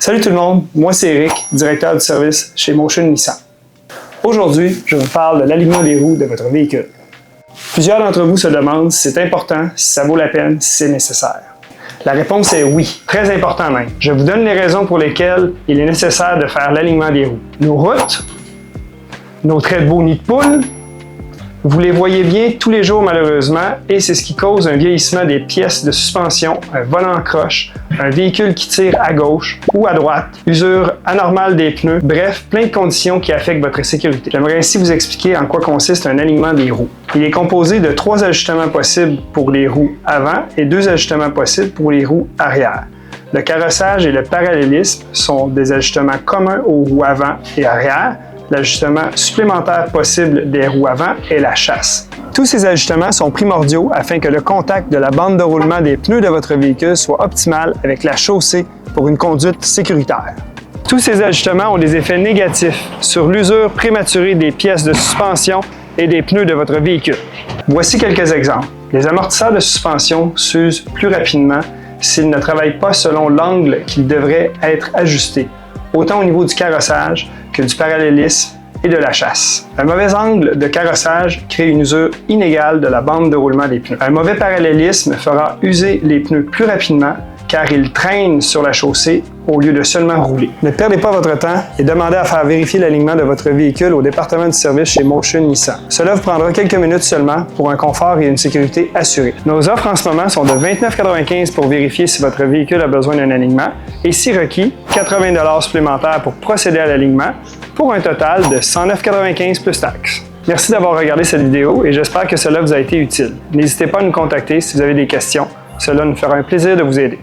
Salut tout le monde, moi c'est Eric, directeur du service chez Motion Nissan. Aujourd'hui, je vous parle de l'alignement des roues de votre véhicule. Plusieurs d'entre vous se demandent si c'est important, si ça vaut la peine, si c'est nécessaire. La réponse est oui, très important même. Je vous donne les raisons pour lesquelles il est nécessaire de faire l'alignement des roues. Nos routes, nos très beaux nids de poules, vous les voyez bien tous les jours malheureusement et c'est ce qui cause un vieillissement des pièces de suspension, un volant croche, un véhicule qui tire à gauche ou à droite, usure anormale des pneus, bref, plein de conditions qui affectent votre sécurité. J'aimerais ainsi vous expliquer en quoi consiste un alignement des roues. Il est composé de 3 ajustements possibles pour les roues avant et 2 ajustements possibles pour les roues arrière. Le carrossage et le parallélisme sont des ajustements communs aux roues avant et arrière. L'ajustement supplémentaire possible des roues avant est la chasse. Tous ces ajustements sont primordiaux afin que le contact de la bande de roulement des pneus de votre véhicule soit optimal avec la chaussée pour une conduite sécuritaire. Tous ces ajustements ont des effets négatifs sur l'usure prématurée des pièces de suspension et des pneus de votre véhicule. Voici quelques exemples. Les amortisseurs de suspension s'usent plus rapidement s'ils ne travaillent pas selon l'angle qu'ils devraient être ajustés, autant au niveau du carrossage que du parallélisme et de la chasse. Un mauvais angle de carrossage crée une usure inégale de la bande de roulement des pneus. Un mauvais parallélisme fera user les pneus plus rapidement car ils traînent sur la chaussée au lieu de seulement rouler. Ne perdez pas votre temps et demandez à faire vérifier l'alignement de votre véhicule au département du service chez Motion Nissan. Cela vous prendra quelques minutes seulement pour un confort et une sécurité assurée. Nos offres en ce moment sont de $29,95 pour vérifier si votre véhicule a besoin d'un alignement et si requis, $80 supplémentaires pour procéder à l'alignement pour un total de $109,95 plus taxes. Merci d'avoir regardé cette vidéo et j'espère que cela vous a été utile. N'hésitez pas à nous contacter si vous avez des questions. Cela nous fera un plaisir de vous aider.